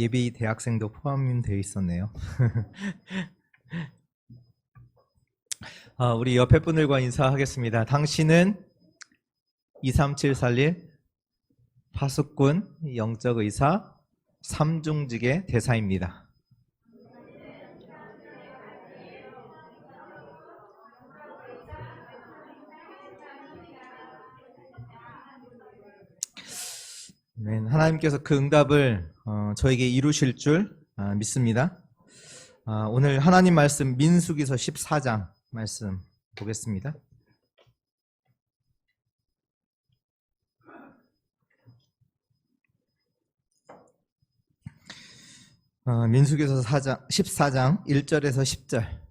예비 대학생도 포함되어 있었네요. 우리 옆에 분들과 인사하겠습니다. 당신은 23741 파수꾼 영적의사 3중직의 대사입니다. 하나님께서 그 응답을 저에게 이루실 줄 믿습니다. 오늘 하나님 말씀 민수기서 14장 말씀 보겠습니다. 민수기서 14장 1절에서 10절.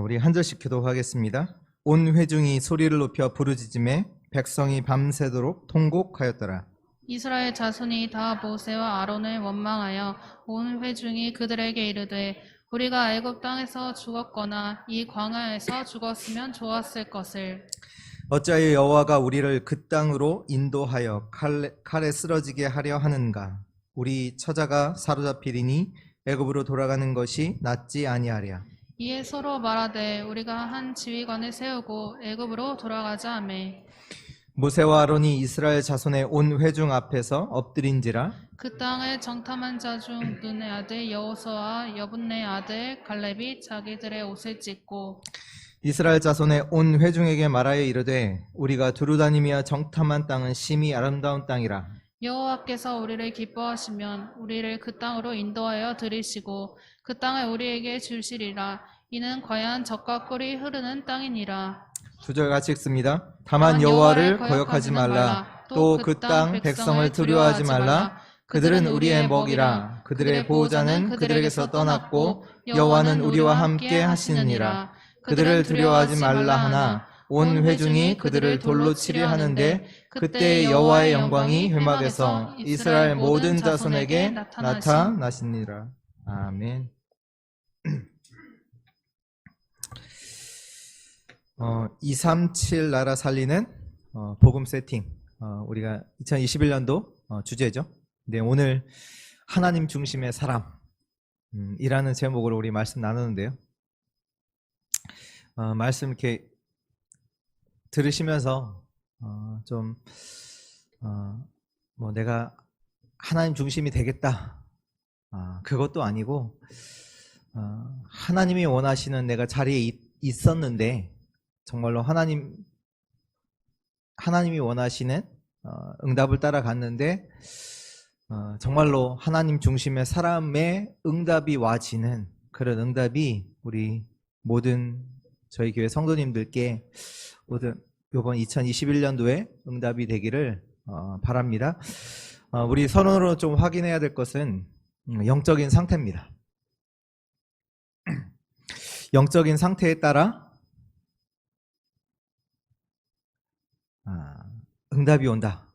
우리 한 절씩 기도하겠습니다. 온 회중이 소리를 높여 부르짖음에 백성이 밤새도록 통곡하였더라. 이스라엘 자손이 다 모세와 아론을 원망하여 온 회중이 그들에게 이르되 우리가 애굽 땅에서 죽었거나 이 광야에서 죽었으면 좋았을 것을. 어찌하여 여호와가 우리를 그 땅으로 인도하여 칼에 쓰러지게 하려 하는가? 우리 처자가 사로잡히리니 애굽으로 돌아가는 것이 낫지 아니하랴. 이에 서로 말하되 우리가 한 지휘관을 세우고 애굽으로 돌아가자 하매 모세와 아론이 이스라엘 자손의 온 회중 앞에서 엎드린지라. 그 땅을 정탐한 자 중 눈의 아들 여호수아와 여분네 아들 갈렙이 자기들의 옷을 찢고 이스라엘 자손의 온 회중에게 말하여 이르되 우리가 두루다니며 정탐한 땅은 심히 아름다운 땅이라. 여호와께서 우리를 기뻐하시면 우리를 그 땅으로 인도하여 들이시고 그 땅을 우리에게 주시리라. 이는 과연 젖과 꿀이 흐르는 땅이니라. 2절 같이 읽습니다. 다만 여호와를 거역하지 말라. 또 그 땅 백성을 두려워하지 말라. 그들은 우리의 먹이라. 그들의 보호자는 그들에게서 떠났고 여호와는 우리와 함께 하시느니라. 그들을 두려워하지 말라 하나 온 회중이 그들을 돌로 치려 하는데 그때 여호와의 영광이 회막에서 이스라엘 모든 자손에게 나타나시니라. 아멘. 237 나라 살리는 복음 세팅, 우리가 2021년도 주제죠. 네, 오늘 하나님 중심의 사람 이라는 제목으로 우리 말씀 나누는데요. 말씀 이렇게 들으시면서 좀 내가 하나님 중심이 되겠다, 그것도 아니고 하나님이 원하시는 내가 자리에 있었는데 정말로 하나님이 원하시는 응답을 따라갔는데 정말로 하나님 중심의 사람의 응답이 와지는 그런 응답이 우리 모든 저희 교회 성도님들께 이번 2021년도에 응답이 되기를 바랍니다. 우리 선언으로 좀 확인해야 될 것은 영적인 상태입니다. 영적인 상태에 따라 응답이 온다.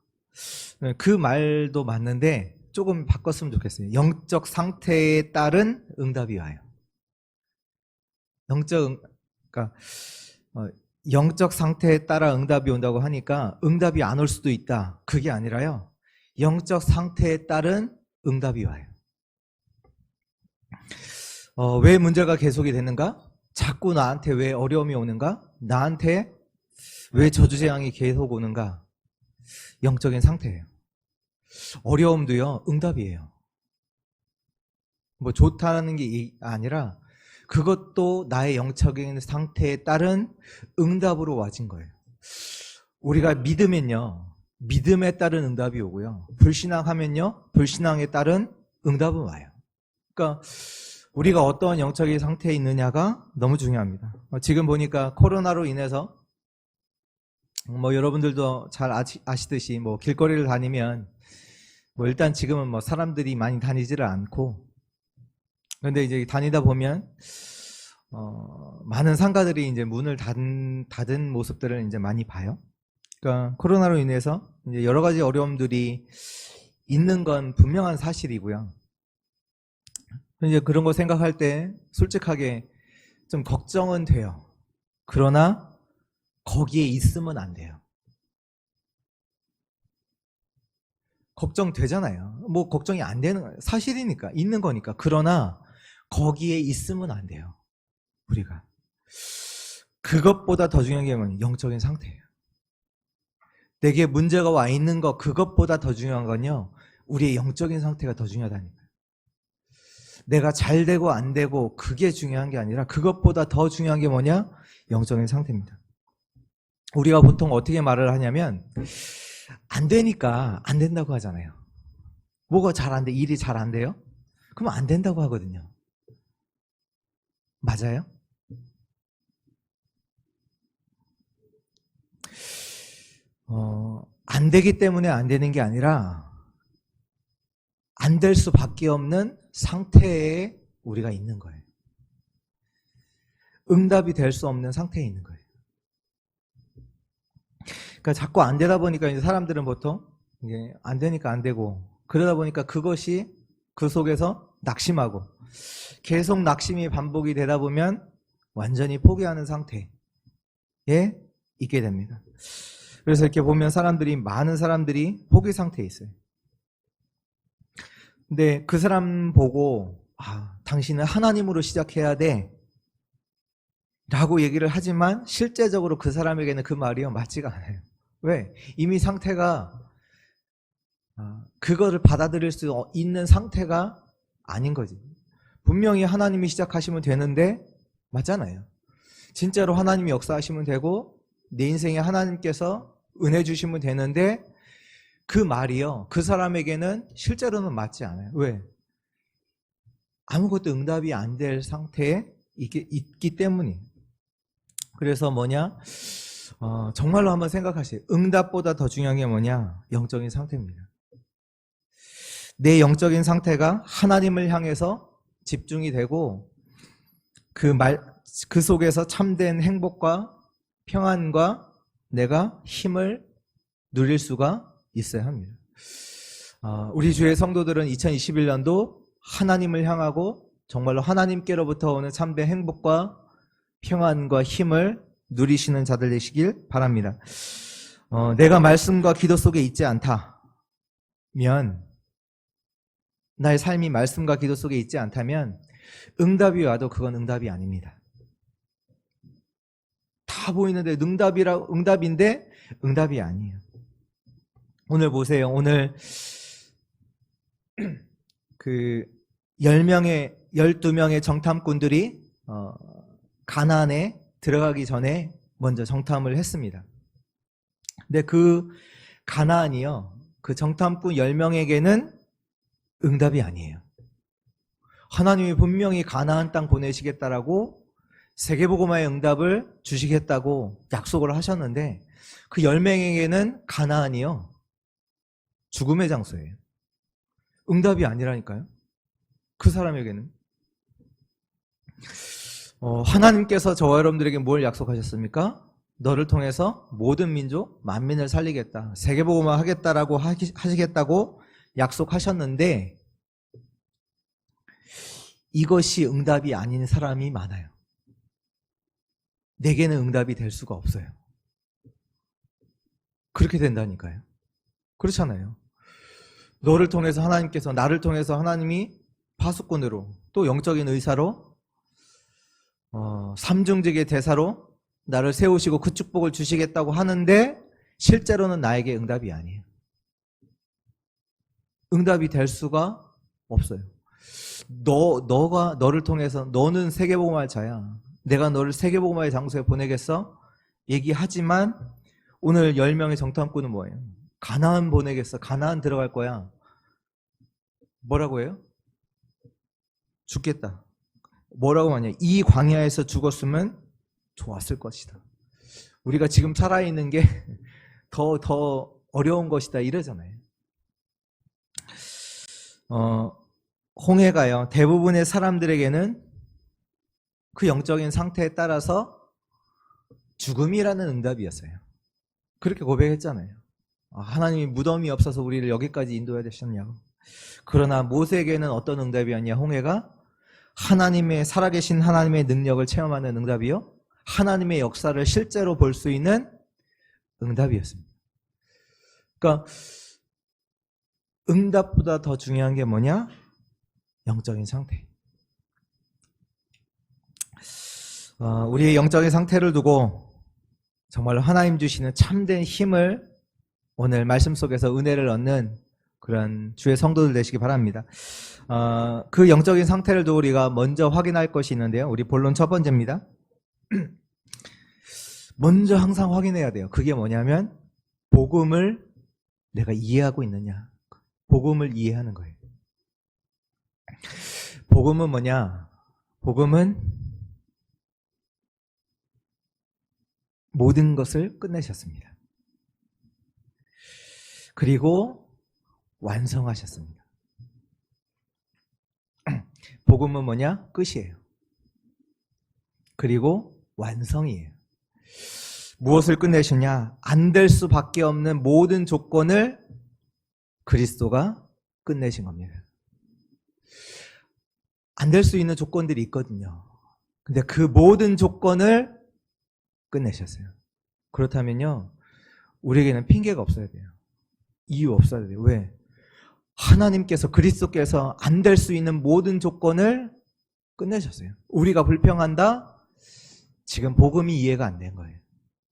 그 말도 맞는데 조금 바꿨으면 좋겠어요. 영적 상태에 따른 응답이 와요. 영적 상태에 따라 응답이 온다고 하니까 응답이 안 올 수도 있다, 그게 아니라요. 영적 상태에 따른 응답이 와요. 왜 문제가 계속이 되는가? 자꾸 나한테 왜 어려움이 오는가? 나한테 왜 저주재앙이 계속 오는가? 영적인 상태예요. 어려움도요, 응답이에요. 좋다는 게 아니라 그것도 나의 영적인 상태에 따른 응답으로 와진 거예요. 우리가 믿으면요, 믿음에 따른 응답이 오고요. 불신앙하면요, 불신앙에 따른 응답은 와요. 그러니까 우리가 어떤 영적인 상태에 있느냐가 너무 중요합니다. 지금 보니까 코로나로 인해서 여러분들도 잘 아시듯이 길거리를 다니면 일단 지금은 사람들이 많이 다니지를 않고, 그런데 이제 다니다 보면 많은 상가들이 이제 문을 닫은 모습들을 이제 많이 봐요. 그러니까 코로나로 인해서 이제 여러 가지 어려움들이 있는 건 분명한 사실이고요. 이제 그런 거 생각할 때 솔직하게 좀 걱정은 돼요. 그러나 거기에 있으면 안 돼요. 걱정되잖아요. 뭐 걱정이 안 되는 거예요. 사실이니까, 있는 거니까. 그러나 거기에 있으면 안 돼요. 우리가. 그것보다 더 중요한 게 뭐냐면 영적인 상태예요. 내게 문제가 와 있는 거, 그것보다 더 중요한 건요, 우리의 영적인 상태가 더 중요하다니까요. 내가 잘 되고 안 되고 그게 중요한 게 아니라 그것보다 더 중요한 게 뭐냐? 영적인 상태입니다. 우리가 보통 어떻게 말을 하냐면 안 되니까 안 된다고 하잖아요. 뭐가 잘 안 돼? 일이 잘 안 돼요? 그럼 안 된다고 하거든요. 맞아요? 안 되기 때문에 안 되는 게 아니라 안 될 수밖에 없는 상태에 우리가 있는 거예요. 응답이 될 수 없는 상태에 있는 거예요. 그러니까 자꾸 안 되다 보니까 이제 사람들은 보통 이게 안 되니까 안 되고 그러다 보니까 그것이 그 속에서 낙심하고 계속 낙심이 반복이 되다 보면 완전히 포기하는 상태에 있게 됩니다. 그래서 이렇게 보면 많은 사람들이 포기 상태에 있어요. 근데 그 사람 보고 당신은 하나님으로 시작해야 돼 라고 얘기를 하지만 실제적으로 그 사람에게는 그 말이 맞지가 않아요. 왜? 이미 상태가 그거를 받아들일 수 있는 상태가 아닌 거지. 분명히 하나님이 시작하시면 되는데 맞잖아요. 진짜로 하나님이 역사하시면 되고 내 인생에 하나님께서 은혜 주시면 되는데 그 말이요, 그 사람에게는 실제로는 맞지 않아요. 왜? 아무것도 응답이 안 될 상태에 있기 때문이에요. 그래서 정말로 한번 생각하세요. 응답보다 더 중요한 게 뭐냐? 영적인 상태입니다. 내 영적인 상태가 하나님을 향해서 집중이 되고 그 속에서 참된 행복과 평안과 내가 힘을 누릴 수가 있어야 합니다. 우리 주의 성도들은 2021년도 하나님을 향하고 정말로 하나님께로부터 오는 참된 행복과 평안과 힘을 누리시는 자들 되시길 바랍니다. 내가 말씀과 기도 속에 있지 않다면, 나의 삶이 말씀과 기도 속에 있지 않다면 응답이 와도 그건 응답이 아닙니다. 다 보이는데 응답인데 응답이 아니에요. 오늘 보세요. 오늘 12명의 정탐꾼들이 가나안에 들어가기 전에 먼저 정탐을 했습니다. 근데 그 가나안이요, 그 정탐꾼 10명에게는 응답이 아니에요. 하나님이 분명히 가나안 땅 보내시겠다라고 세계복음화의 응답을 주시겠다고 약속을 하셨는데 그 10명에게는 가나안이요, 죽음의 장소예요. 응답이 아니라니까요. 그 사람에게는. 하나님께서 저와 여러분들에게 뭘 약속하셨습니까? 너를 통해서 모든 민족, 만민을 살리겠다, 세계복음화 하겠다라고 하시겠다고 약속하셨는데 이것이 응답이 아닌 사람이 많아요. 내게는 응답이 될 수가 없어요. 그렇게 된다니까요. 그렇잖아요. 너를 통해서 하나님께서, 나를 통해서 하나님이 파수꾼으로, 또 영적인 의사로, 삼중직의 대사로 나를 세우시고 그 축복을 주시겠다고 하는데 실제로는 나에게 응답이 아니에요. 응답이 될 수가 없어요. 너를 통해서, 너는 세계복음화의 자야, 내가 너를 세계복음화의 장소에 보내겠어? 얘기하지만 오늘 10명의 정탐꾼은 뭐예요? 가나안 보내겠어. 가나안 들어갈 거야. 뭐라고 해요? 죽겠다. 뭐라고 하냐? 이 광야에서 죽었으면 좋았을 것이다. 우리가 지금 살아있는 게 더 어려운 것이다 이러잖아요. 홍해가요, 대부분의 사람들에게는 그 영적인 상태에 따라서 죽음이라는 응답이었어요. 그렇게 고백했잖아요. 하나님이 무덤이 없어서 우리를 여기까지 인도해야 되셨냐고. 그러나 모세에게는 어떤 응답이었냐? 홍해가 살아계신 하나님의 능력을 체험하는 응답이요, 하나님의 역사를 실제로 볼 수 있는 응답이었습니다. 그러니까 응답보다 더 중요한 게 뭐냐? 영적인 상태. 우리의 영적인 상태를 두고 정말 하나님 주시는 참된 힘을 오늘 말씀 속에서 은혜를 얻는 그런 주의 성도들 되시기 바랍니다. 그 영적인 상태를 두고 우리가 먼저 확인할 것이 있는데요. 우리 본론 첫 번째입니다. 먼저 항상 확인해야 돼요. 그게 뭐냐면 복음을 내가 이해하고 있느냐. 복음을 이해하는 거예요. 복음은 뭐냐? 복음은 모든 것을 끝내셨습니다. 그리고 완성하셨습니다. 복음은 뭐냐? 끝이에요. 그리고 완성이에요. 무엇을 끝내셨냐? 안 될 수밖에 없는 모든 조건을 그리스도가 끝내신 겁니다. 안 될 수 있는 조건들이 있거든요. 근데 그 모든 조건을 끝내셨어요. 그렇다면요, 우리에게는 핑계가 없어야 돼요. 이유 없어야 돼요. 왜? 하나님께서, 그리스도께서 안 될 수 있는 모든 조건을 끝내셨어요. 우리가 불평한다? 지금 복음이 이해가 안 된 거예요.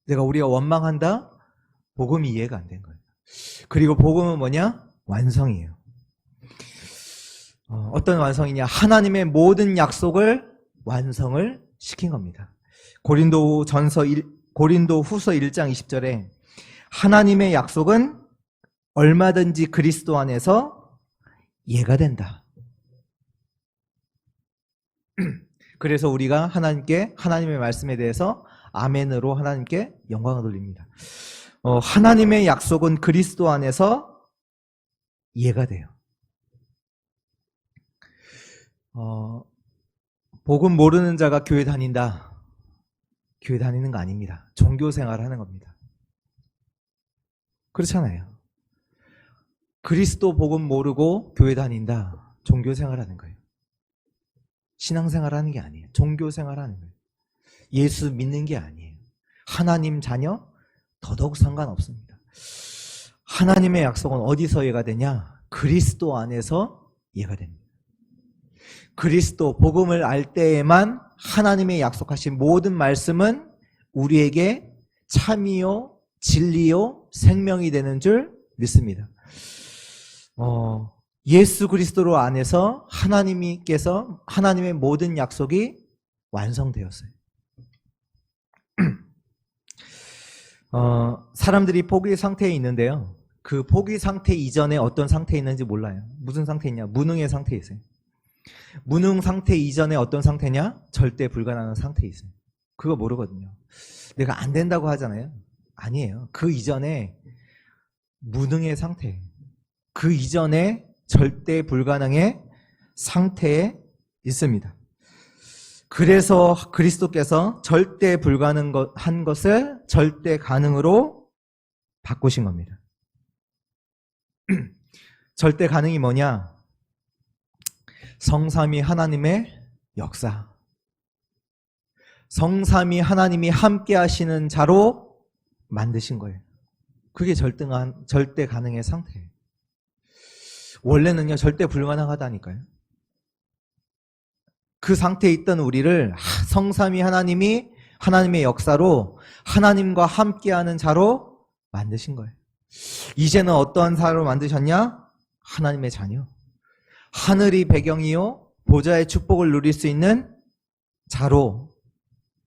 우리가 원망한다? 복음이 이해가 안 된 거예요. 그리고 복음은 뭐냐? 완성이에요. 어떤 완성이냐? 하나님의 모든 약속을 완성을 시킨 겁니다. 고린도 후서 1장 20절에 하나님의 약속은 얼마든지 그리스도 안에서 이해가 된다. 그래서 우리가 하나님의 말씀에 대해서 아멘으로 하나님께 영광을 돌립니다. 하나님의 약속은 그리스도 안에서 이해가 돼요. 복음 모르는 자가 교회 다닌다. 교회 다니는 거 아닙니다. 종교 생활을 하는 겁니다. 그렇잖아요. 그리스도 복음 모르고 교회 다닌다. 종교 생활하는 거예요. 신앙생활 하는 게 아니에요. 종교 생활 하는 거예요. 예수 믿는 게 아니에요. 하나님 자녀 더더욱 상관없습니다. 하나님의 약속은 어디서 이해가 되냐? 그리스도 안에서 이해가 됩니다. 그리스도 복음을 알 때에만 하나님의 약속하신 모든 말씀은 우리에게 참이요, 진리요, 생명이 되는 줄 믿습니다. 예수 그리스도로 안에서 하나님의 모든 약속이 완성되었어요. 사람들이 포기 상태에 있는데요. 그 포기 상태 이전에 어떤 상태에 있는지 몰라요. 무슨 상태에 있냐? 무능의 상태에 있어요. 무능 상태 이전에 어떤 상태냐? 절대 불가능한 상태에 있어요. 그거 모르거든요. 내가 안 된다고 하잖아요. 아니에요. 그 이전에 무능의 상태, 그 이전에 절대 불가능의 상태에 있습니다. 그래서 그리스도께서 절대 불가능한 것을 절대 가능으로 바꾸신 겁니다. 절대 가능이 뭐냐? 성삼위 하나님의 역사. 성삼위 하나님이 함께 하시는 자로 만드신 거예요. 그게 절대 가능의 상태예요. 원래는요, 절대 불가능하다니까요. 그 상태에 있던 우리를 성삼위 하나님의 역사로 하나님과 함께하는 자로 만드신 거예요. 이제는 어떠한 자로 만드셨냐? 하나님의 자녀. 하늘이 배경이요, 보좌의 축복을 누릴 수 있는 자로,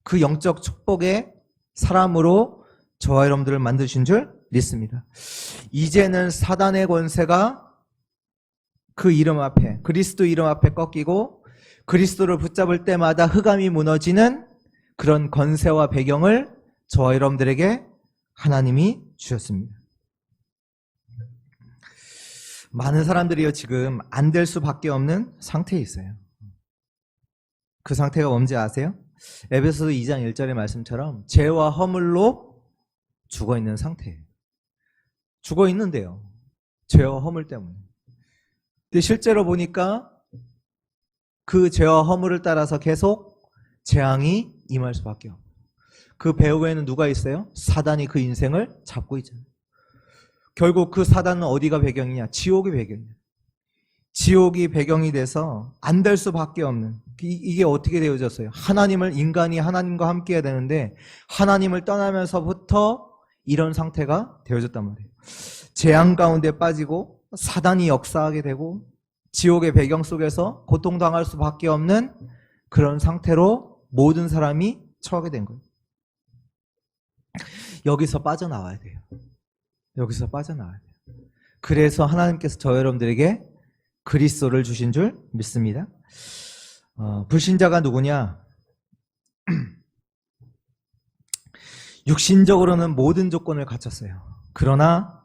그 영적 축복의 사람으로 저와 여러분들을 만드신 줄 믿습니다. 이제는 사단의 권세가 그 이름 앞에, 그리스도 이름 앞에 꺾이고 그리스도를 붙잡을 때마다 흑암이 무너지는 그런 권세와 배경을 저와 여러분들에게 하나님이 주셨습니다. 많은 사람들이요, 지금 안 될 수밖에 없는 상태에 있어요. 그 상태가 뭔지 아세요? 에베소서 2장 1절의 말씀처럼 죄와 허물로 죽어있는 상태예요. 죽어있는데요, 죄와 허물 때문에. 근데 실제로 보니까 그 죄와 허물을 따라서 계속 재앙이 임할 수밖에 없어요. 그 배후에는 누가 있어요? 사단이 그 인생을 잡고 있잖아요. 결국 그 사단은 어디가 배경이냐? 지옥이 배경이야. 지옥이 배경이 돼서 안 될 수밖에 없는, 이게 어떻게 되어졌어요? 인간이 하나님과 함께 해야 되는데 하나님을 떠나면서부터 이런 상태가 되어졌단 말이에요. 재앙 가운데 빠지고 사단이 역사하게 되고 지옥의 배경 속에서 고통당할 수밖에 없는 그런 상태로 모든 사람이 처하게 된 거예요. 여기서 빠져나와야 돼요. 여기서 빠져나와야 돼요. 그래서 하나님께서 저 여러분들에게 그리스도를 주신 줄 믿습니다. 불신자가 누구냐? 육신적으로는 모든 조건을 갖췄어요. 그러나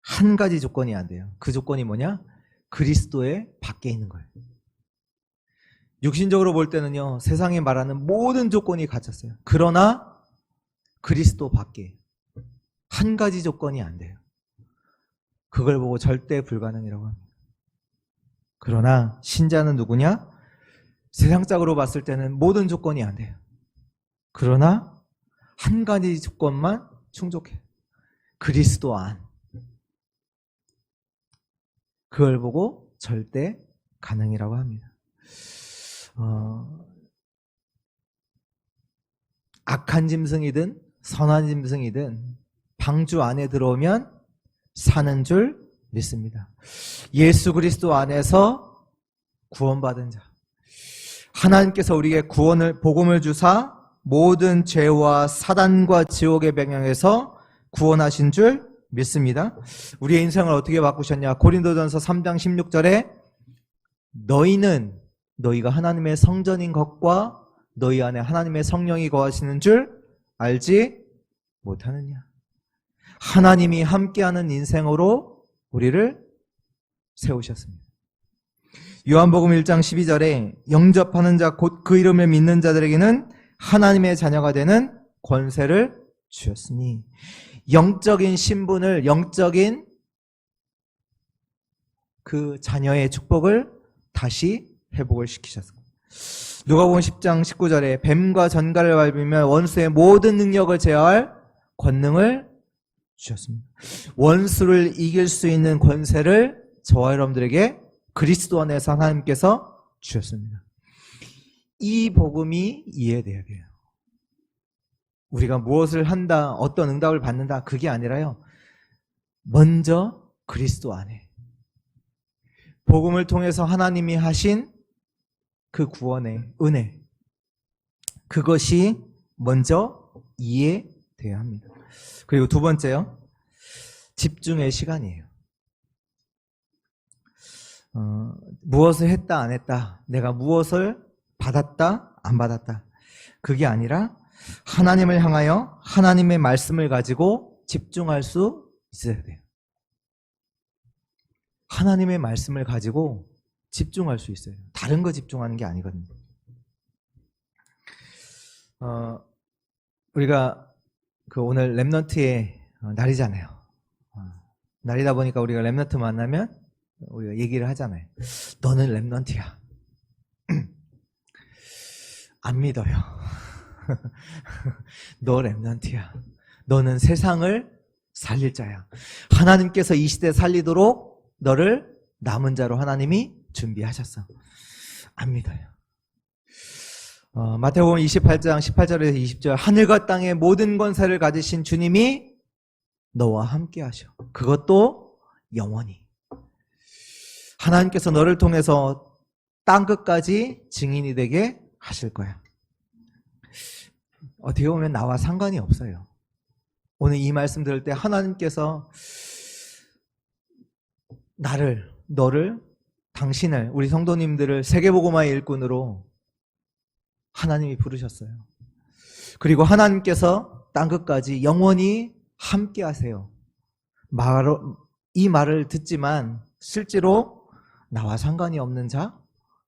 한 가지 조건이 안 돼요. 그 조건이 뭐냐? 그리스도의 밖에 있는 거예요. 육신적으로 볼 때는요, 세상에 말하는 모든 조건이 갖췄어요. 그러나 그리스도 밖에 한 가지 조건이 안 돼요. 그걸 보고 절대 불가능이라고 합니다. 그러나 신자는 누구냐? 세상적으로 봤을 때는 모든 조건이 안 돼요. 그러나 한 가지 조건만 충족해요. 그리스도 안. 그걸 보고 절대 가능이라고 합니다. 악한 짐승이든 선한 짐승이든 방주 안에 들어오면 사는 줄 믿습니다. 예수 그리스도 안에서 구원받은 자, 하나님께서 우리에게 복음을 주사 모든 죄와 사단과 지옥의 배경에서 구원하신 줄 믿습니다. 우리의 인생을 어떻게 바꾸셨냐? 고린도전서 3장 16절에 너희가 하나님의 성전인 것과 너희 안에 하나님의 성령이 거하시는 줄 알지 못하느냐? 하나님이 함께하는 인생으로 우리를 세우셨습니다. 요한복음 1장 12절에 영접하는 자 곧 그 이름을 믿는 자들에게는 하나님의 자녀가 되는 권세를 주셨으니, 영적인 신분을, 영적인 그 자녀의 축복을 다시 회복을 시키셨습니다. 누가복음 10장 19절에 뱀과 전갈을 밟으며 원수의 모든 능력을 제어할 권능을 주셨습니다. 원수를 이길 수 있는 권세를 저와 여러분들에게 그리스도 안에서 하나님께서 주셨습니다. 이 복음이 이해돼야 돼요. 우리가 무엇을 한다, 어떤 응답을 받는다, 그게 아니라요, 먼저 그리스도 안에 복음을 통해서 하나님이 하신 그 구원의 은혜, 그것이 먼저 이해돼야 합니다. 그리고 두 번째요, 집중의 시간이에요. 무엇을 했다 안 했다, 내가 무엇을 받았다 안 받았다, 그게 아니라 하나님을 향하여 하나님의 말씀을 가지고 집중할 수 있어야 돼요. 하나님의 말씀을 가지고 집중할 수 있어요. 다른 거 집중하는 게 아니거든요. 우리가 오늘 렘넌트의 날이잖아요. 날이다 보니까 우리가 렘넌트 만나면 우리가 얘기를 하잖아요. 너는 렘넌트야. 안 믿어요. 너 렘넌트야. 너는 세상을 살릴 자야. 하나님께서 이 시대 살리도록 너를 남은 자로 하나님이 준비하셨어. 안 믿어요. 마태복음 28장 18절에서 20절, 하늘과 땅의 모든 권세를 가지신 주님이 너와 함께 하셔. 그것도 영원히. 하나님께서 너를 통해서 땅끝까지 증인이 되게 하실 거야. 어떻게 보면 나와 상관이 없어요. 오늘 이 말씀 들을 때 하나님께서 너를, 당신을, 우리 성도님들을 세계복음화의 일꾼으로 하나님이 부르셨어요. 그리고 하나님께서 땅끝까지 영원히 함께 하세요. 이 말을 듣지만 실제로 나와 상관이 없는 자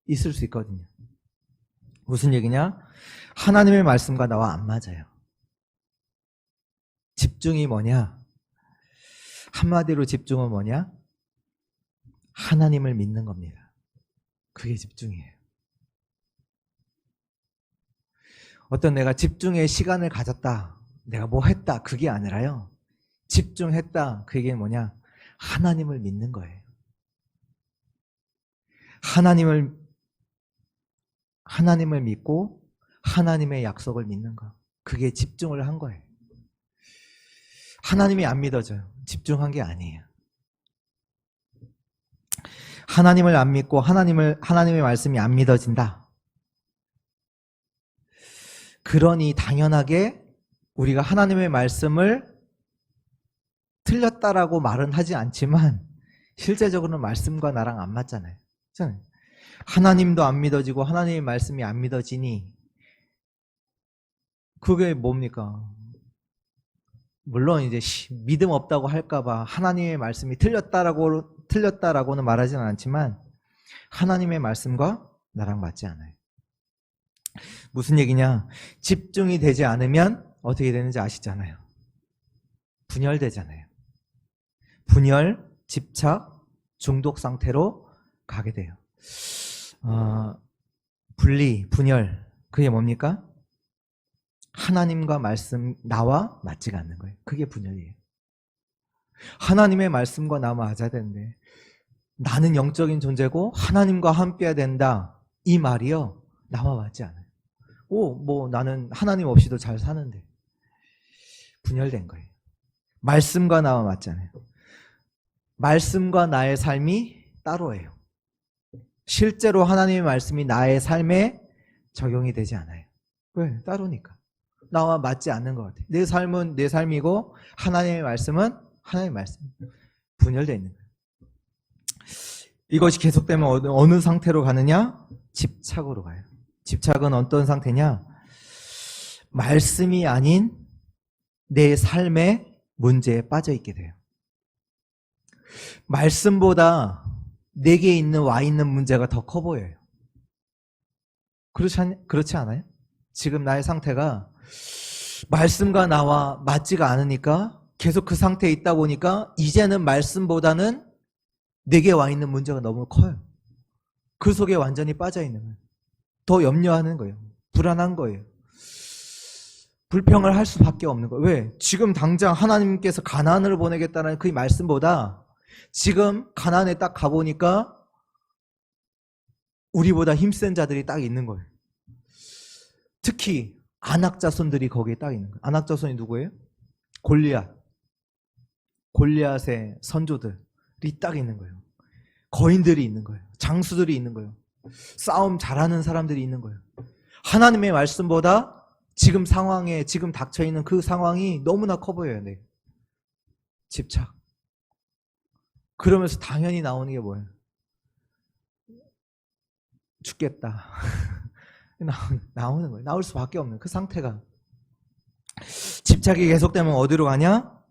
있을 수 있거든요. 무슨 얘기냐? 하나님의 말씀과 나와 안 맞아요. 집중이 뭐냐? 한마디로 집중은 뭐냐? 하나님을 믿는 겁니다. 그게 집중이에요. 어떤 내가 집중의 시간을 가졌다, 내가 뭐 했다, 그게 아니라요, 집중했다. 그 얘기는 뭐냐? 하나님을 믿는 거예요. 하나님을 믿고 하나님의 약속을 믿는 거. 그게 집중을 한 거예요. 하나님이 안 믿어져요. 집중한 게 아니에요. 하나님을 안 믿고 하나님의 말씀이 안 믿어진다. 그러니 당연하게 우리가 하나님의 말씀을 틀렸다라고 말은 하지 않지만 실제적으로는 말씀과 나랑 안 맞잖아요. 하나님도 안 믿어지고 하나님의 말씀이 안 믿어지니 그게 뭡니까? 물론 이제 믿음 없다고 할까봐 하나님의 말씀이 틀렸다라고는 말하지는 않지만 하나님의 말씀과 나랑 맞지 않아요. 무슨 얘기냐? 집중이 되지 않으면 어떻게 되는지 아시잖아요. 분열되잖아요. 분열, 집착, 중독 상태로 가게 돼요. 분리, 분열, 그게 뭡니까? 하나님과 말씀, 나와 맞지가 않는 거예요. 그게 분열이에요. 하나님의 말씀과 나와 맞아야 되는데 나는 영적인 존재고 하나님과 함께해야 된다. 이 말이요. 나와 맞지 않아요. 나는 하나님 없이도 잘 사는데. 분열된 거예요. 말씀과 나와 맞지 않아요. 말씀과 나의 삶이 따로예요. 실제로 하나님의 말씀이 나의 삶에 적용이 되지 않아요. 왜? 따로니까. 나와 맞지 않는 것 같아요. 내 삶은 내 삶이고 하나님의 말씀은 하나님의 말씀. 분열되어 있는 거예요. 이것이 계속되면 어느 상태로 가느냐? 집착으로 가요. 집착은 어떤 상태냐? 말씀이 아닌 내 삶의 문제에 빠져 있게 돼요. 말씀보다 내게 와 있는 문제가 더 커 보여요. 그렇지 않아요? 지금 나의 상태가 말씀과 나와 맞지가 않으니까 계속 그 상태에 있다 보니까 이제는 말씀보다는 내게 와 있는 문제가 너무 커요. 그 속에 완전히 빠져 있는 거예요. 더 염려하는 거예요. 불안한 거예요. 불평을 할 수밖에 없는 거예요. 왜? 지금 당장 하나님께서 가나안을 보내겠다는 그 말씀보다 지금 가나안에 딱 가보니까 우리보다 힘센 자들이 딱 있는 거예요. 특히 아낙 자손들이 거기에 딱 있는 거예요. 아낙 자손이 누구예요? 골리앗의 선조들이 딱 있는 거예요. 거인들이 있는 거예요. 장수들이 있는 거예요. 싸움 잘하는 사람들이 있는 거예요. 하나님의 말씀보다 지금 상황에 지금 닥쳐있는 그 상황이 너무나 커 보여요. 네. 집착. 그러면서 당연히 나오는 게 뭐예요? 죽겠다. 나오는 거예요. 나올 수밖에 없는 그 상태가. 집착이 계속되면 어디로 가냐?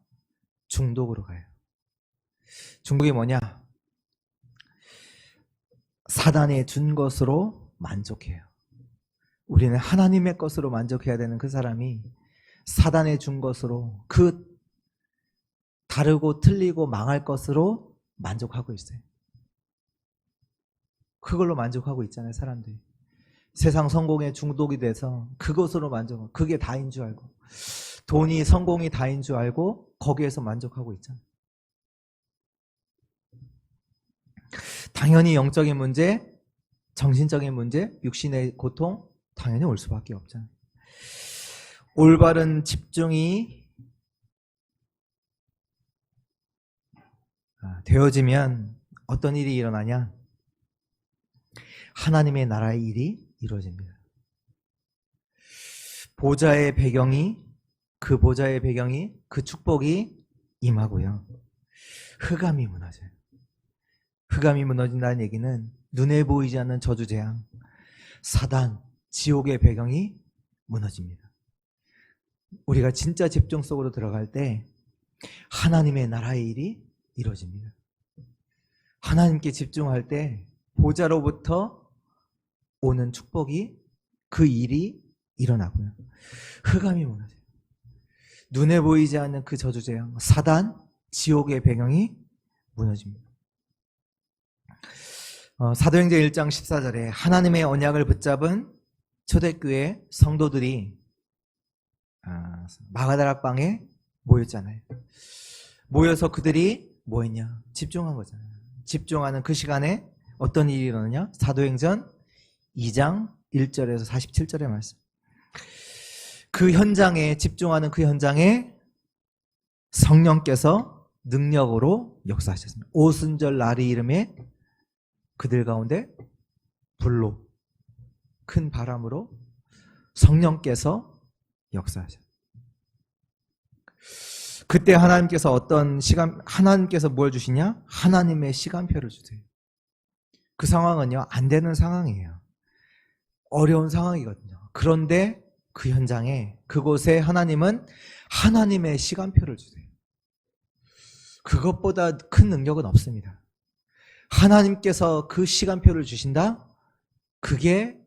중독으로 가요. 중독이 뭐냐? 사단이 준 것으로 만족해요. 우리는 하나님의 것으로 만족해야 되는 그 사람이 사단이 준 것으로 그 다르고 틀리고 망할 것으로 만족하고 있어요. 그걸로 만족하고 있잖아요, 사람들이. 세상 성공에 중독이 돼서 그것으로 만족하고 그게 다인 줄 알고 돈이 성공이 다인 줄 알고 거기에서 만족하고 있잖아요. 당연히 영적인 문제, 정신적인 문제, 육신의 고통 당연히 올 수밖에 없잖아요. 올바른 집중이 되어지면 어떤 일이 일어나냐? 하나님의 나라의 일이 이루어집니다. 보좌의 배경이 그 축복이 임하고요. 흑암이 무너져요. 흑암이 무너진다는 얘기는 눈에 보이지 않는 저주재앙, 사단, 지옥의 배경이 무너집니다. 우리가 진짜 집중 속으로 들어갈 때 하나님의 나라의 일이 이루어집니다. 하나님께 집중할 때 보좌로부터 오는 축복이 그 일이 일어나고요. 흑암이 무너져요. 눈에 보이지 않는 그 저주재앙, 사단, 지옥의 배경이 무너집니다. 사도행전 1장 14절에 하나님의 언약을 붙잡은 초대교회 성도들이 마가다락방에 모였잖아요. 모여서 그들이 뭐 했냐? 집중한 거잖아요. 집중하는 그 시간에 어떤 일이 일어나냐? 사도행전 2장 1절에서 47절의 말씀. 그 현장에 집중하는 그 현장에 성령께서 능력으로 역사하셨습니다. 오순절 날이 이름에 그들 가운데 불로 큰 바람으로 성령께서 역사하셨습니다. 그때 하나님께서 하나님께서 뭘 주시냐? 하나님의 시간표를 주세요. 그 상황은요, 안 되는 상황이에요. 어려운 상황이거든요. 그런데 그 현장에, 그곳에 하나님은 하나님의 시간표를 주세요. 그것보다 큰 능력은 없습니다. 하나님께서 그 시간표를 주신다? 그게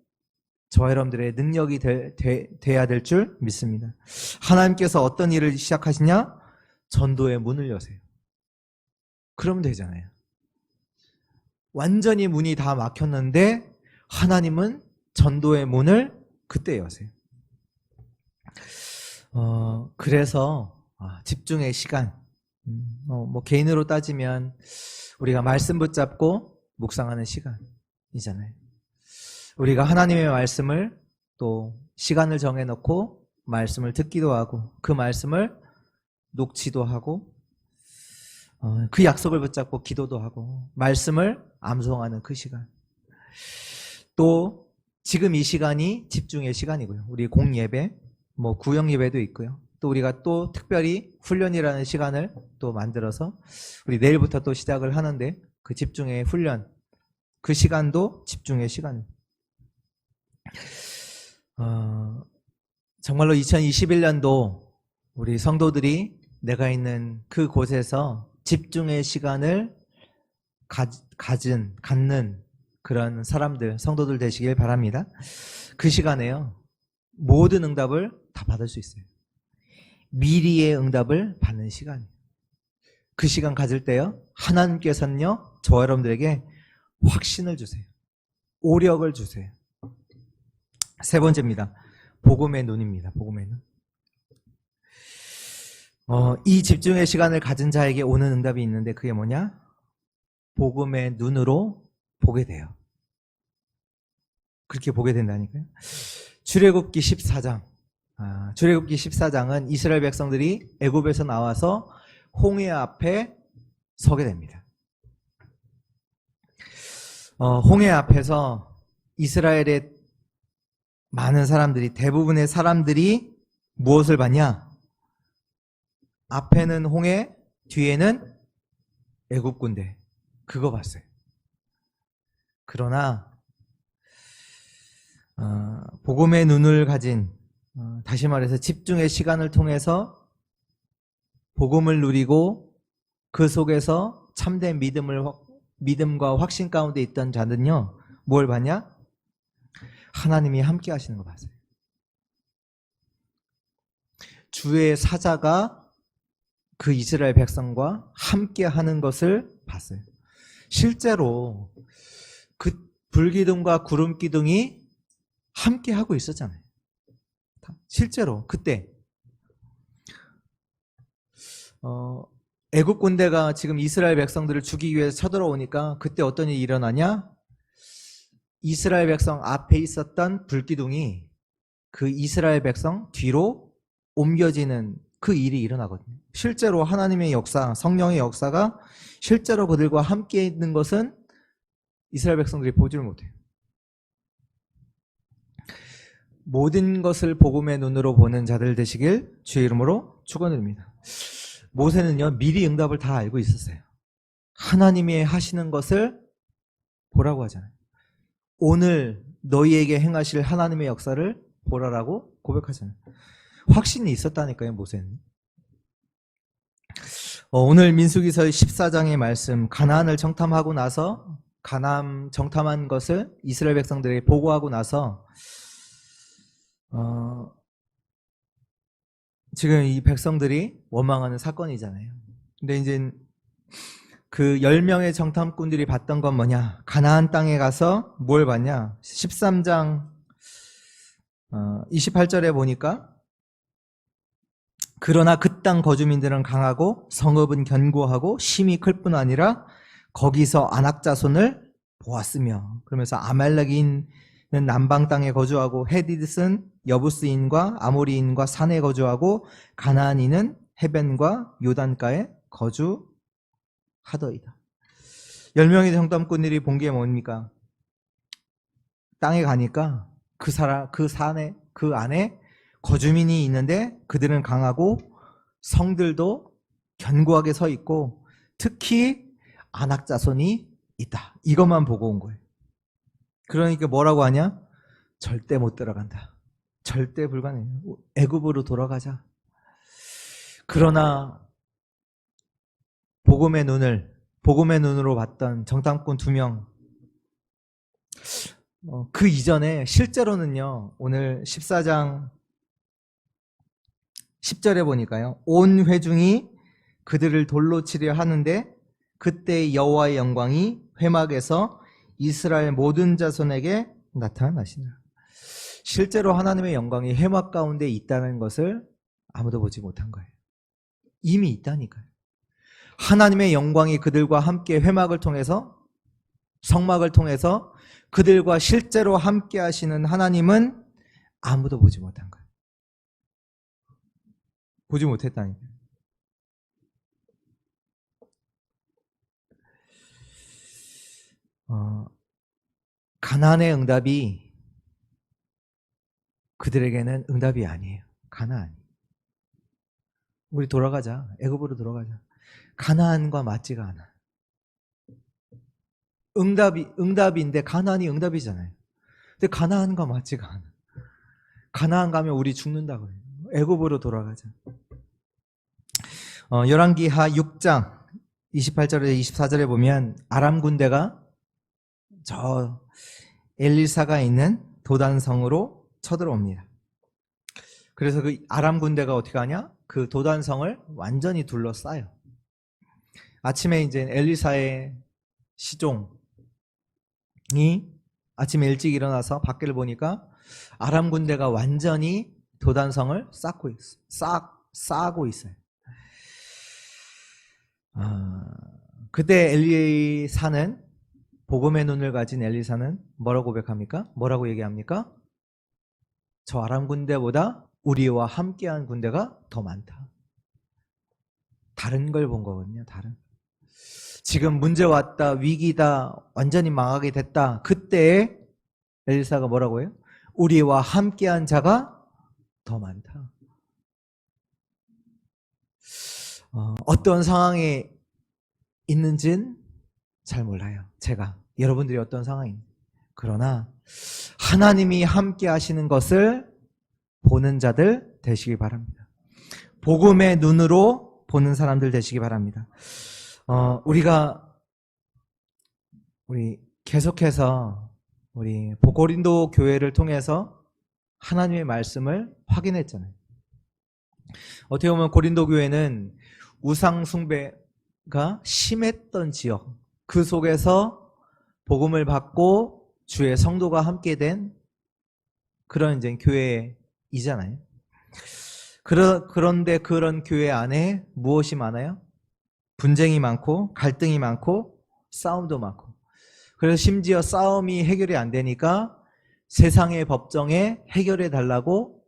저와 여러분들의 능력이 돼야 될 줄 믿습니다. 하나님께서 어떤 일을 시작하시냐? 전도의 문을 여세요. 그러면 되잖아요. 완전히 문이 다 막혔는데 하나님은 전도의 문을 그때 여세요. 그래서 집중의 시간, 뭐 개인으로 따지면 우리가 말씀 붙잡고 묵상하는 시간이잖아요. 우리가 하나님의 말씀을 또 시간을 정해놓고 말씀을 듣기도 하고 그 말씀을 녹취도 하고 그 약속을 붙잡고 기도도 하고 말씀을 암송하는 그 시간. 또 지금 이 시간이 집중의 시간이고요. 우리 공예배, 뭐 구역예배도 있고요. 또 우리가 또 특별히 훈련이라는 시간을 또 만들어서 우리 내일부터 또 시작을 하는데 그 집중의 훈련, 그 시간도 집중의 시간. 정말로 2021년도 우리 성도들이 내가 있는 그 곳에서 집중의 시간을 갖는 그런 사람들, 성도들 되시길 바랍니다. 그 시간에요, 모든 응답을 다 받을 수 있어요. 미리의 응답을 받는 시간이에요. 그 시간 가질 때요, 하나님께서는요, 저와 여러분들에게 확신을 주세요. 오력을 주세요. 세 번째입니다. 복음의 눈입니다. 복음의 눈. 이 집중의 시간을 가진 자에게 오는 응답이 있는데 그게 뭐냐? 복음의 눈으로 보게 돼요. 그렇게 보게 된다니까요. 출애굽기 14장. 출애굽기 14장은 이스라엘 백성들이 애굽에서 나와서 홍해 앞에 서게 됩니다. 홍해 앞에서 이스라엘의 많은 사람들이, 대부분의 사람들이 무엇을 봤냐? 앞에는 홍해, 뒤에는 애굽 군대. 그거 봤어요. 그러나 복음의 눈을 가진, 다시 말해서 집중의 시간을 통해서 복음을 누리고 그 속에서 참된 믿음과 확신 가운데 있던 자는요, 뭘 봤냐? 하나님이 함께 하시는 거 봤어요. 주의 사자가 그 이스라엘 백성과 함께 하는 것을 봤어요. 실제로 그 불기둥과 구름기둥이 함께 하고 있었잖아요. 실제로 그때 애국 군대가 지금 이스라엘 백성들을 죽이기 위해서 쳐들어오니까 그때 어떤 일이 일어나냐? 이스라엘 백성 앞에 있었던 불기둥이 그 이스라엘 백성 뒤로 옮겨지는 그 일이 일어나거든요. 실제로 하나님의 역사, 성령의 역사가 실제로 그들과 함께 있는 것은 이스라엘 백성들이 보지를 못해요. 모든 것을 복음의 눈으로 보는 자들 되시길 주의 이름으로 축원드립니다. 모세는요, 미리 응답을 다 알고 있었어요. 하나님이 하시는 것을 보라고 하잖아요. 오늘 너희에게 행하실 하나님의 역사를 보라라고 고백하잖아요. 확신이 있었다니까요, 모세는. 오늘 민수기서 14장의 말씀, 가나안을 정탐하고 나서 가나안 정탐한 것을 이스라엘 백성들에게 보고하고 나서 지금 이 백성들이 원망하는 사건이잖아요. 근데 이제 그 10명의 정탐꾼들이 봤던 건 뭐냐? 가나안 땅에 가서 뭘 봤냐? 13장 28절에 보니까 그러나 그 땅 거주민들은 강하고 성읍은 견고하고 심이 클 뿐 아니라 거기서 아낙 자손을 보았으며, 그러면서 아말렉인은 남방 땅에 거주하고 헤디스는 여부스인과 아모리인과 산에 거주하고 가나안인은 해변과 요단가에 거주하더이다. 10명의 정탐꾼들이 본 게 뭡니까? 땅에 가니까 그 산에, 그 안에 거주민이 있는데 그들은 강하고 성들도 견고하게 서 있고 특히 아낙 자손이 있다. 이것만 보고 온 거예요. 그러니까 뭐라고 하냐? 절대 못 들어간다. 절대 불가능해요. 애굽으로 돌아가자. 그러나 복음의 눈으로 봤던 정탐꾼 2명, 그 이전에 실제로는요, 오늘 14장 10절에 보니까요, 온 회중이 그들을 돌로 치려 하는데 그때 여호와의 영광이 회막에서 이스라엘 모든 자손에게 나타나시니라. 실제로 하나님의 영광이 회막 가운데 있다는 것을 아무도 보지 못한 거예요. 이미 있다니까요. 하나님의 영광이 그들과 함께 회막을 통해서, 성막을 통해서 그들과 실제로 함께 하시는 하나님은 아무도 보지 못한 거예요. 보지 못했다니까요. 가나안의 응답이 그들에게는 응답이 아니에요. 가나안. 우리 돌아가자. 애굽으로 돌아가자. 가나안과 맞지가 않아. 응답인데 가나안이 응답이잖아요. 근데 가나안과 맞지가 않아. 가나안 가면 우리 죽는다고요. 애굽으로 돌아가자. 열왕기하 6장 28절에서 24절에 보면 아람 군대가 저 엘리사가 있는 도단성으로 쳐들어옵니다. 그래서 그 아람 군대가 어떻게 하냐? 그 도단성을 완전히 둘러싸요. 아침에 이제 엘리사의 시종이 아침에 일찍 일어나서 밖을 보니까 아람 군대가 완전히 도단성을 쌓고 있어요. 그때 엘리사는, 복음의 눈을 가진 엘리사는 뭐라고 고백합니까? 뭐라고 얘기합니까? 저 아람 군대보다 우리와 함께한 군대가 더 많다. 다른 걸 본 거거든요. 지금 문제 왔다, 위기다, 완전히 망하게 됐다. 그때 엘리사가 뭐라고 해요? 우리와 함께한 자가 더 많다. 어떤 상황에 있는지는 잘 몰라요. 제가. 여러분들이 어떤 상황인지. 그러나 하나님이 함께 하시는 것을 보는 자들 되시기 바랍니다. 복음의 눈으로 보는 사람들 되시기 바랍니다. 우리 계속해서 우리 고린도 교회를 통해서 하나님의 말씀을 확인했잖아요. 어떻게 보면 고린도 교회는 우상 숭배가 심했던 지역, 그 속에서 복음을 받고 주의 성도가 함께 된 그런 이제 교회이잖아요. 그런데 그런 교회 안에 무엇이 많아요? 분쟁이 많고 갈등이 많고 싸움도 많고. 그래서 심지어 싸움이 해결이 안 되니까 세상의 법정에 해결해 달라고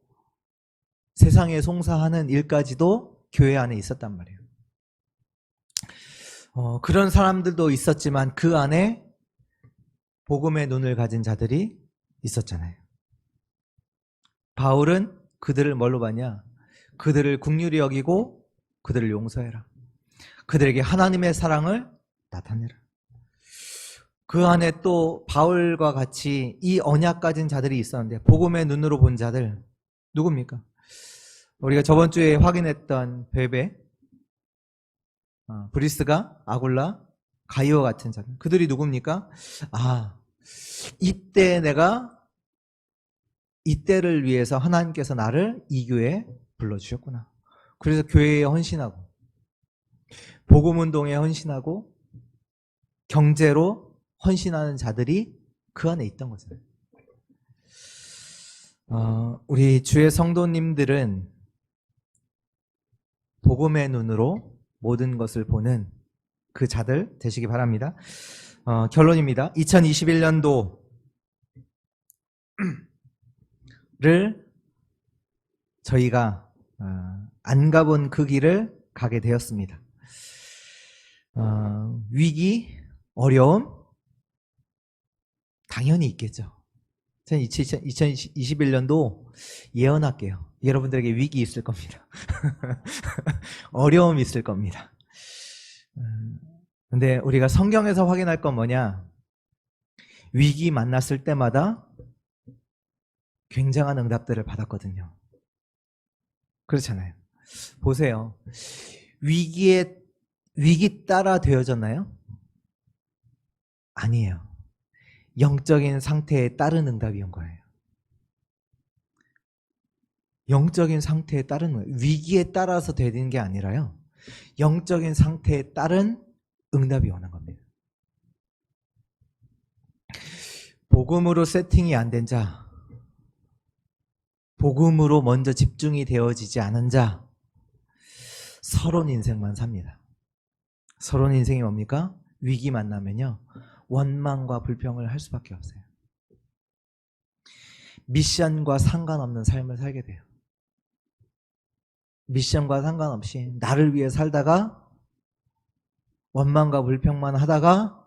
세상에 송사하는 일까지도 교회 안에 있었단 말이에요. 그런 사람들도 있었지만 그 안에 복음의 눈을 가진 자들이 있었잖아요. 바울은 그들을 뭘로 봤냐? 그들을 긍휼히 여기고 그들을 용서해라. 그들에게 하나님의 사랑을 나타내라. 그 안에 또 바울과 같이 이 언약 가진 자들이 있었는데, 복음의 눈으로 본 자들 누굽니까? 우리가 저번 주에 확인했던 베베, 브리스가, 아굴라, 가이오 같은 자들, 그들이 누굽니까? 이때를 위해서 하나님께서 나를 이 교회에 불러주셨구나. 그래서 교회에 헌신하고 복음운동에 헌신하고 경제로 헌신하는 자들이 그 안에 있던 거잖아요. 우리 주의 성도님들은 복음의 눈으로 모든 것을 보는 그 자들 되시기 바랍니다. 결론입니다. 2021년도를 저희가 안 가본 그 길을 가게 되었습니다. 위기, 어려움 당연히 있겠죠. 2021년도 예언할게요. 여러분들에게 위기 있을 겁니다. 어려움이 있을 겁니다. 근데 우리가 성경에서 확인할 건 뭐냐? 위기 만났을 때마다 굉장한 응답들을 받았거든요. 그렇잖아요. 보세요. 위기 따라 되어졌나요? 아니에요. 영적인 상태에 따른 응답이 온 거예요. 영적인 상태에 따른 거예요. 위기에 따라서 되는 게 아니라요. 영적인 상태에 따른 응답이 오는 겁니다. 복음으로 세팅이 안 된 자, 복음으로 먼저 집중이 되어지지 않은 자, 서론 인생만 삽니다. 서론 인생이 뭡니까? 위기 만나면요, 원망과 불평을 할 수밖에 없어요. 미션과 상관없는 삶을 살게 돼요. 미션과 상관없이 나를 위해 살다가 원망과 불평만 하다가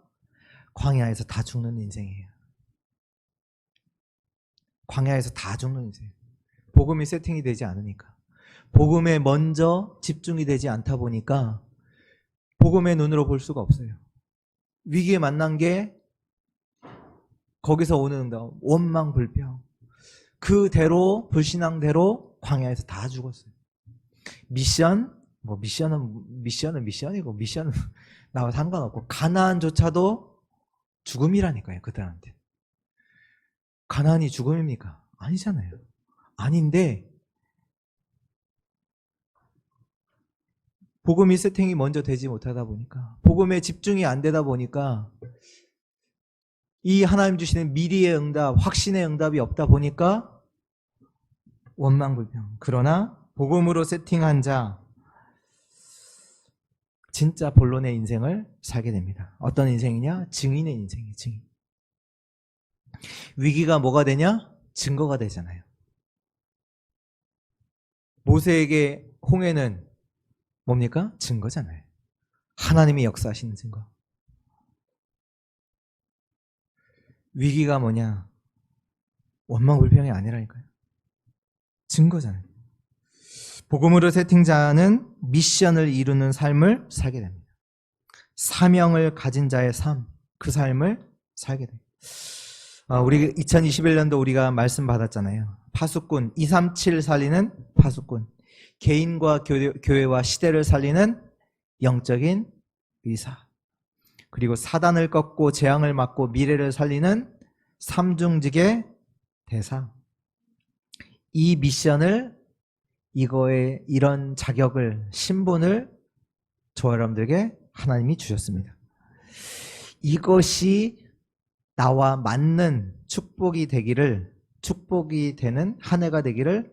광야에서 다 죽는 인생이에요. 광야에서 다 죽는 인생. 복음이 세팅이 되지 않으니까, 복음에 먼저 집중이 되지 않다 보니까 복음의 눈으로 볼 수가 없어요. 위기에 만난 게 거기서 오는 원망 불평, 그대로 불신앙대로 광야에서 다 죽었어요. 미션은 미션이고, 미션은 나와 상관없고, 가나안조차도 죽음이라니까요. 그들한테. 가나안이 죽음입니까? 아니잖아요. 아닌데 복음이 세팅이 먼저 되지 못하다 보니까, 복음에 집중이 안 되다 보니까, 이 하나님 주시는 미리의 응답, 확신의 응답이 없다 보니까 원망불평. 그러나 복음으로 세팅한 자, 진짜 본론의 인생을 살게 됩니다. 어떤 인생이냐? 증인의 인생이에요. 증인. 위기가 뭐가 되냐? 증거가 되잖아요. 모세에게 홍해는 뭡니까? 증거잖아요. 하나님이 역사하시는 증거. 위기가 뭐냐? 원망불평이 아니라니까요. 증거잖아요. 복음으로 세팅자는 미션을 이루는 삶을 살게 됩니다. 사명을 가진 자의 삶, 그 삶을 살게 됩니다. 우리 2021년도 우리가 말씀 받았잖아요. 파수꾼, 237 살리는 파수꾼, 개인과 교회와 시대를 살리는 영적인 의사, 그리고 사단을 꺾고 재앙을 막고 미래를 살리는 삼중직의 대사. 이 미션을, 이런 자격을, 신분을 저와 여러분들에게 하나님이 주셨습니다. 이것이 나와 맞는 축복이 되는 한 해가 되기를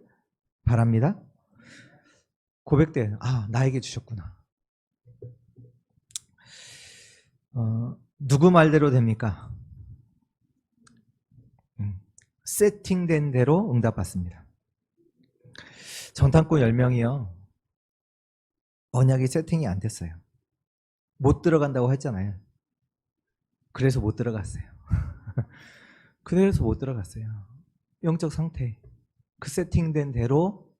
바랍니다. 고백돼. 나에게 주셨구나. 누구 말대로 됩니까? 세팅된 대로 응답받습니다. 정탐꾼 10명이요. 언약이 세팅이 안 됐어요. 못 들어간다고 했잖아요. 그래서 못 들어갔어요. 그래서 못 들어갔어요. 영적 상태, 그 세팅된 대로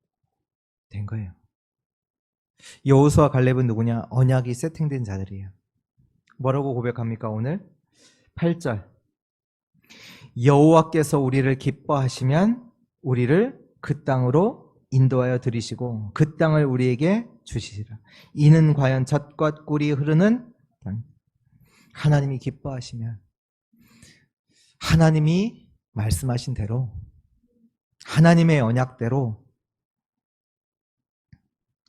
된 거예요. 여호수아 갈렙은 누구냐? 언약이 세팅된 자들이에요. 뭐라고 고백합니까? 오늘 8절. 여호와께서 우리를 기뻐하시면 우리를 그 땅으로 인도하여 들이시고 그 땅을 우리에게 주시리라. 이는 과연 젖과 꿀이 흐르는 땅. 하나님이 기뻐하시면, 하나님이 말씀하신 대로, 하나님의 언약대로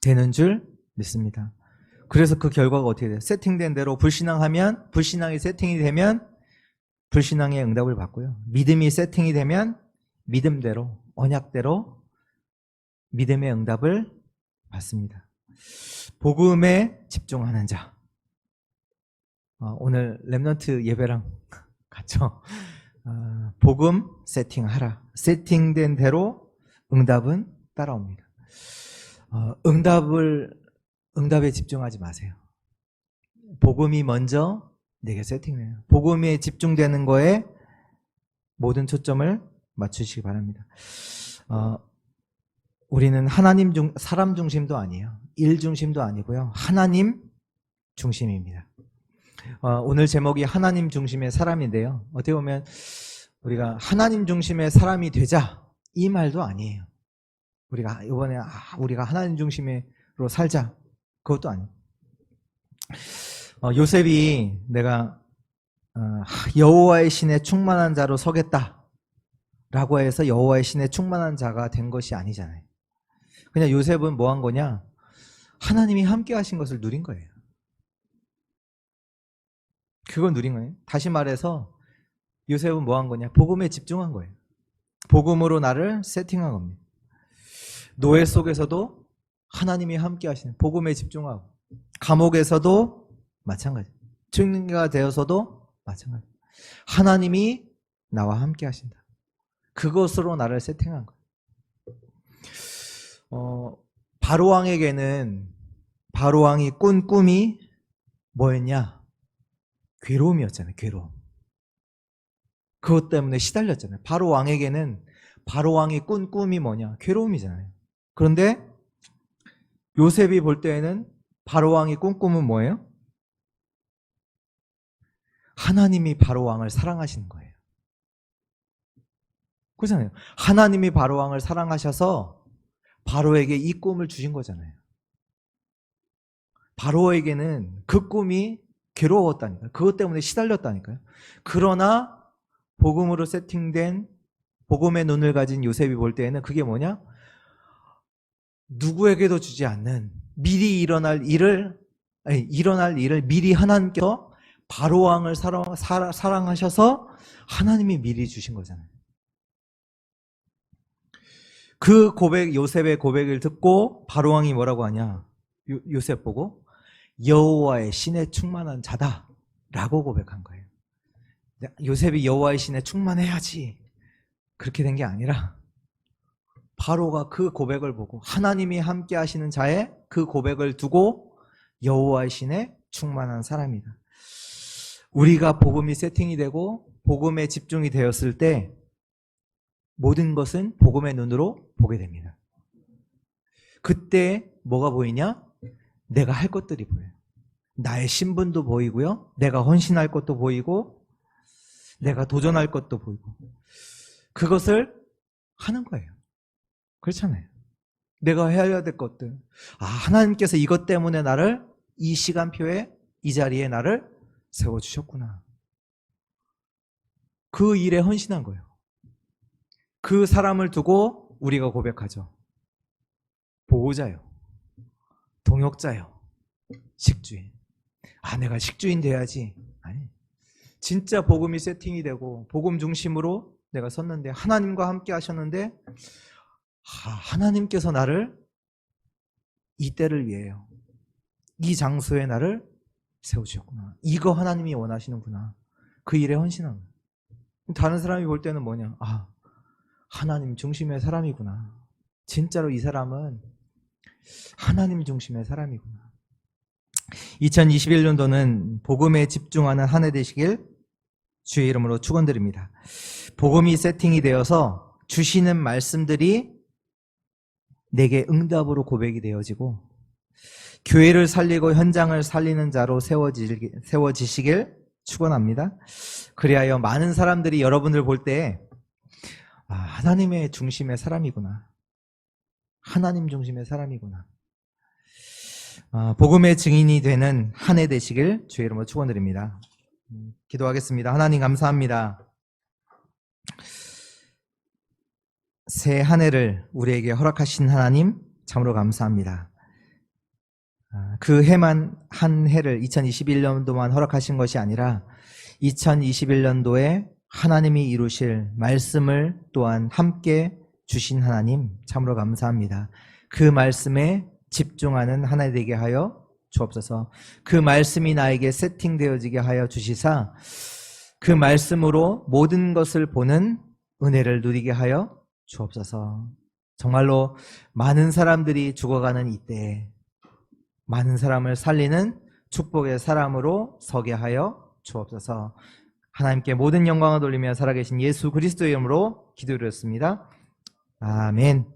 되는 줄 믿습니다. 그래서 그 결과가 어떻게 돼요? 세팅된 대로 불신앙하면, 불신앙이 세팅이 되면 불신앙의 응답을 받고요. 믿음이 세팅이 되면 믿음대로, 언약대로 믿음의 응답을 받습니다. 복음에 집중하는 자. 오늘 렘넌트 예배랑 같죠? 복음 세팅하라. 세팅된 대로 응답은 따라옵니다. 응답에 집중하지 마세요. 복음이 먼저 내게 세팅돼요. 복음에 집중되는 거에 모든 초점을 맞추시기 바랍니다. 우리는 사람 중심도 아니에요. 일 중심도 아니고요. 하나님 중심입니다. 오늘 제목이 하나님 중심의 사람인데요. 어떻게 보면 우리가 하나님 중심의 사람이 되자 이 말도 아니에요. 우리가 이번에 우리가 하나님 중심으로 살자 그것도 아니에요. 요셉이 내가 여호와의 신에 충만한 자로 서겠다라고 해서 여호와의 신에 충만한 자가 된 것이 아니잖아요. 그냥 요셉은 뭐 한 거냐? 하나님이 함께 하신 것을 누린 거예요. 그걸 누린 거예요. 다시 말해서 요셉은 뭐 한 거냐? 복음에 집중한 거예요. 복음으로 나를 세팅한 겁니다. 노예 속에서도 하나님이 함께 하시는 복음에 집중하고, 감옥에서도 마찬가지, 증인가 되어서도 마찬가지, 하나님이 나와 함께 하신다. 그것으로 나를 세팅한 거예요. 바로왕에게는 바로왕이 꾼 꿈이 뭐였냐? 괴로움이었잖아요. 괴로움. 그것 때문에 시달렸잖아요. 바로왕에게는 바로왕이 꾼 꿈이 뭐냐? 괴로움이잖아요. 그런데 요셉이 볼 때에는 바로왕이 꾼 꿈은 뭐예요? 하나님이 바로왕을 사랑하시는 거예요. 그렇잖아요. 하나님이 바로왕을 사랑하셔서 바로에게 이 꿈을 주신 거잖아요. 바로에게는 그 꿈이 괴로웠다니까요. 그것 때문에 시달렸다니까요. 그러나 복음으로 세팅된 복음의 눈을 가진 요셉이 볼 때에는 그게 뭐냐? 누구에게도 주지 않는 미리 일어날 일을 미리 하나님께서 바로왕을 사랑하셔서 하나님이 미리 주신 거잖아요. 그 요셉의 고백을 듣고 바로왕이 뭐라고 하냐? 요셉 보고 여호와의 신에 충만한 자다라고 고백한 거예요. 요셉이 여호와의 신에 충만해야지 그렇게 된 게 아니라 바로가 그 고백을 보고 하나님이 함께 하시는 자의 그 고백을 두고 여호와의 신에 충만한 사람이다. 우리가 복음이 세팅이 되고 복음에 집중이 되었을 때 모든 것은 복음의 눈으로 보게 됩니다. 그때 뭐가 보이냐? 내가 할 것들이 보여요. 나의 신분도 보이고요. 내가 헌신할 것도 보이고 내가 도전할 것도 보이고 그것을 하는 거예요. 그렇잖아요. 내가 해야 될 것들. 하나님께서 이것 때문에 나를 이 시간표에 이 자리에 나를 세워주셨구나. 그 일에 헌신한 거예요. 그 사람을 두고 우리가 고백하죠. 보호자요. 동역자요. 식주인. 내가 식주인 돼야지. 아니. 진짜 복음이 세팅이 되고 복음 중심으로 내가 섰는데 하나님과 함께 하셨는데 하나님께서 나를 이 때를 위해요. 이 장소에 나를 세우셨구나. 이거 하나님이 원하시는구나. 그 일에 헌신한 거예요. 다른 사람이 볼 때는 뭐냐? 하나님 중심의 사람이구나. 진짜로 이 사람은 하나님 중심의 사람이구나. 2021년도는 복음에 집중하는 한 해 되시길 주의 이름으로 축원드립니다. 복음이 세팅이 되어서 주시는 말씀들이 내게 응답으로 고백이 되어지고 교회를 살리고 현장을 살리는 자로 세워지시길 축원합니다. 그리하여 많은 사람들이 여러분들 볼 때 하나님의 중심의 사람이구나. 하나님 중심의 사람이구나. 복음의 증인이 되는 한 해 되시길 주의 이름으로 축원드립니다. 기도하겠습니다. 하나님 감사합니다. 새 한 해를 우리에게 허락하신 하나님 참으로 감사합니다. 그 해만 한 해를 2021년도만 허락하신 것이 아니라 2021년도에 하나님이 이루실 말씀을 또한 함께 주신 하나님 참으로 감사합니다. 그 말씀에 집중하는 하나 되게 하여 주옵소서. 그 말씀이 나에게 세팅되어지게 하여 주시사 그 말씀으로 모든 것을 보는 은혜를 누리게 하여 주옵소서. 정말로 많은 사람들이 죽어가는 이때에 많은 사람을 살리는 축복의 사람으로 서게 하여 주옵소서. 하나님께 모든 영광을 돌리며 살아계신 예수 그리스도의 이름으로 기도드렸습니다. 아멘.